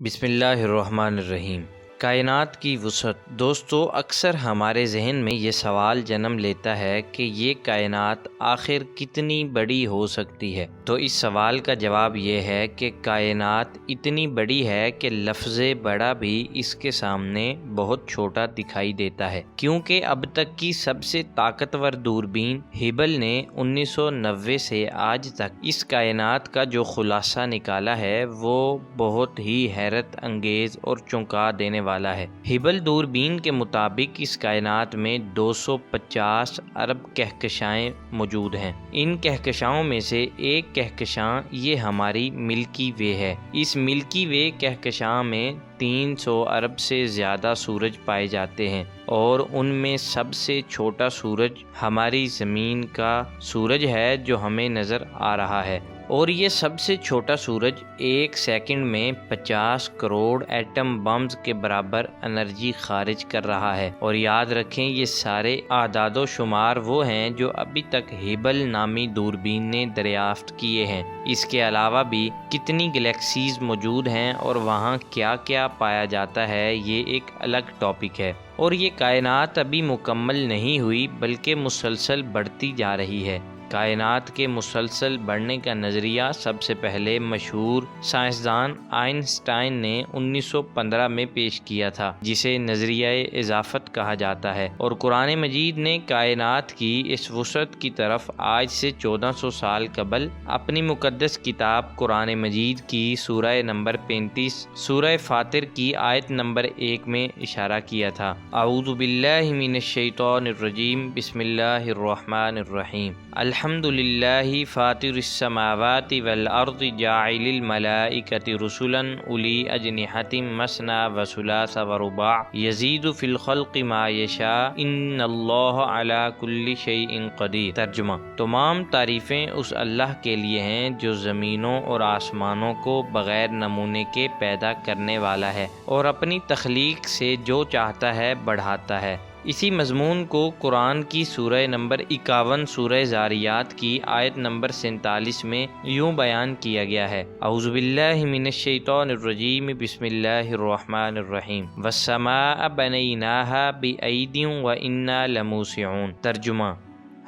بسم اللہ الرحمن الرحیم۔ کائنات کی وسعت۔ دوستو، اکثر ہمارے ذہن میں یہ سوال جنم لیتا ہے کہ یہ کائنات آخر کتنی بڑی ہو سکتی ہے۔ تو اس سوال کا جواب یہ ہے کہ کائنات اتنی بڑی ہے کہ لفظ بڑا بھی اس کے سامنے بہت چھوٹا دکھائی دیتا ہے، کیونکہ اب تک کی سب سے طاقتور دوربین ہبل نے 1990 سے آج تک اس کائنات کا جو خلاصہ نکالا ہے وہ بہت ہی حیرت انگیز اور چونکا دینے والا ہے۔ ہبل دوربین کے مطابق اس کائنات میں 250 ارب کہکشائیں موجود ہیں۔ ان کہکشاؤں میں سے ایک کہکشاں یہ ہماری ملکی وے ہے۔ اس ملکی وے کہکشاں میں 300 ارب سے زیادہ سورج پائے جاتے ہیں، اور ان میں سب سے چھوٹا سورج ہماری زمین کا سورج ہے جو ہمیں نظر آ رہا ہے، اور یہ سب سے چھوٹا سورج ایک سیکنڈ میں 50 کروڑ ایٹم بمز کے برابر انرجی خارج کر رہا ہے۔ اور یاد رکھیں، یہ سارے اعداد و شمار وہ ہیں جو ابھی تک ہبل نامی دوربین نے دریافت کیے ہیں۔ اس کے علاوہ بھی کتنی گلیکسیز موجود ہیں اور وہاں کیا کیا پایا جاتا ہے، یہ ایک الگ ٹاپک ہے۔ اور یہ کائنات ابھی مکمل نہیں ہوئی بلکہ مسلسل بڑھتی جا رہی ہے۔ کائنات کے مسلسل بڑھنے کا نظریہ سب سے پہلے مشہور سائنسدان آئنسٹائن نے 1915 میں پیش کیا تھا، جسے نظریہ اضافت کہا جاتا ہے۔ اور قرآن مجید نے کائنات کی اس وسعت کی طرف آج سے 1400 سال قبل اپنی مقدس کتاب قرآن مجید کی سورہ نمبر 35 سورہ فاطر کی آیت نمبر 1 میں اشارہ کیا تھا۔ اعوذ باللہ من الشیطان الرجیم، بسم اللہ الرحمن الرحیم۔ الحمد للہ فاطر السماوات والارض جاعل الملائکۃ رسلا اولی اجنحۃ مثنی وثلاث ورباع یزید فی الخلق ما یشاء ان اللہ علی کل شیء قدیر۔ ترجمہ: تمام تعریفیں اس اللہ کے لیے ہیں جو زمینوں اور آسمانوں کو بغیر نمونے کے پیدا کرنے والا ہے، اور اپنی تخلیق سے جو چاہتا ہے بڑھاتا ہے۔ اسی مضمون کو قرآن کی سورہ نمبر 51 سورہ زاریات کی آیت نمبر 47 میں یوں بیان کیا گیا ہے: اعوذ باللہ من الشیطان الرجیم، بسم اللہ الرحمن الرحیم، والسماء بنیناہا بأید وإنا لموسعون۔ ترجمہ: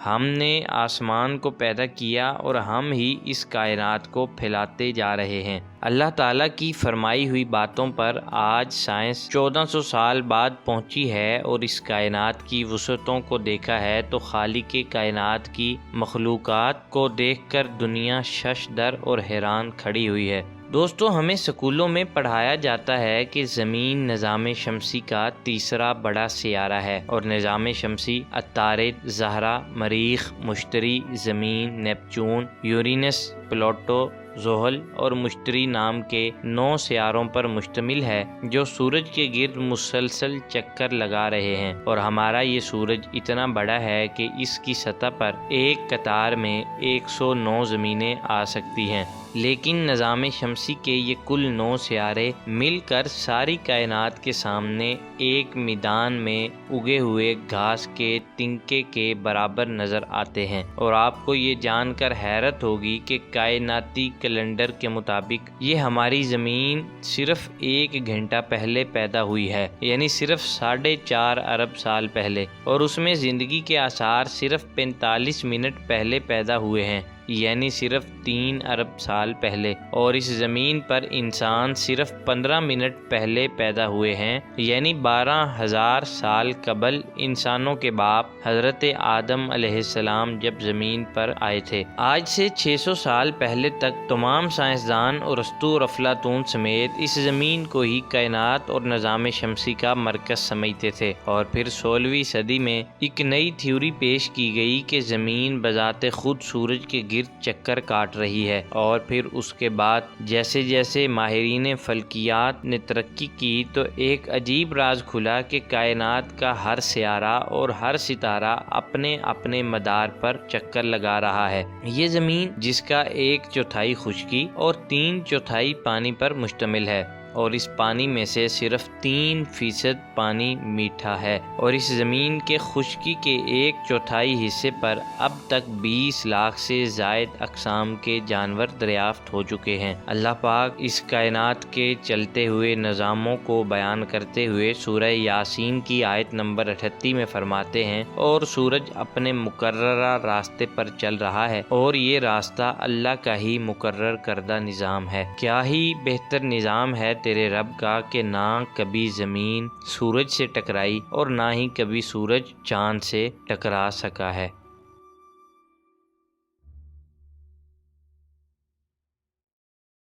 ہم نے آسمان کو پیدا کیا اور ہم ہی اس کائنات کو پھیلاتے جا رہے ہیں۔ اللہ تعالیٰ کی فرمائی ہوئی باتوں پر آج سائنس 1400 سال بعد پہنچی ہے اور اس کائنات کی وسعتوں کو دیکھا ہے تو خالق کائنات کی مخلوقات کو دیکھ کر دنیا شش در اور حیران کھڑی ہوئی ہے۔ دوستو، ہمیں سکولوں میں پڑھایا جاتا ہے کہ زمین نظام شمسی کا تیسرا بڑا سیارہ ہے، اور نظام شمسی عطارد، زہرہ، مریخ، مشتری، زمین، نیپچون، یورینس، پلوٹو، زحل اور مشتری نام کے 9 سیاروں پر مشتمل ہے جو سورج کے گرد مسلسل چکر لگا رہے ہیں۔ اور ہمارا یہ سورج اتنا بڑا ہے کہ اس کی سطح پر ایک قطار میں 109 زمینیں آ سکتی ہیں، لیکن نظام شمسی کے یہ کل 9 سیارے مل کر ساری کائنات کے سامنے ایک میدان میں اگے ہوئے گھاس کے تنکے کے برابر نظر آتے ہیں۔ اور آپ کو یہ جان کر حیرت ہوگی کہ کائناتی کیلنڈر کے مطابق یہ ہماری زمین صرف 1 گھنٹہ پہلے پیدا ہوئی ہے، یعنی صرف 4.5 ارب سال پہلے، اور اس میں زندگی کے آثار صرف 45 منٹ پہلے پیدا ہوئے ہیں، یعنی صرف 3 ارب سال پہلے۔ اور اس زمین پر انسان صرف 15 منٹ پہلے پیدا ہوئے ہیں، یعنی 12,000 سال قبل انسانوں کے باپ حضرت آدم علیہ السلام جب زمین پر آئے تھے۔ آج سے 600 سال پہلے تک تمام سائنسدان ارسطو اور افلاطون سمیت اس زمین کو ہی کائنات اور نظام شمسی کا مرکز سمجھتے تھے، اور پھر 16ویں صدی میں ایک نئی تھیوری پیش کی گئی کہ زمین بذات خود سورج کے گرد چکر کاٹ رہی ہے۔ اور پھر اس کے بعد جیسے جیسے ماہرین فلکیات نے ترقی کی تو ایک عجیب راز کھلا کہ کائنات کا ہر سیارہ اور ہر ستارہ اپنے اپنے مدار پر چکر لگا رہا ہے۔ یہ زمین جس کا 1/4 خشکی اور 3/4 پانی پر مشتمل ہے، اور اس پانی میں سے صرف 3% پانی میٹھا ہے، اور اس زمین کے خشکی کے 1/4 حصے پر اب تک 20 لاکھ سے زائد اقسام کے جانور دریافت ہو چکے ہیں۔ اللہ پاک اس کائنات کے چلتے ہوئے نظاموں کو بیان کرتے ہوئے سورہ یاسین کی آیت نمبر 38 میں فرماتے ہیں، اور سورج اپنے مقررہ راستے پر چل رہا ہے، اور یہ راستہ اللہ کا ہی مقرر کردہ نظام ہے۔ کیا ہی بہتر نظام ہے تیرے رب کا کہ نہ کبھی زمین سورج سے ٹکرائی اور نہ ہی کبھی سورج چاند سے ٹکرا سکا ہے۔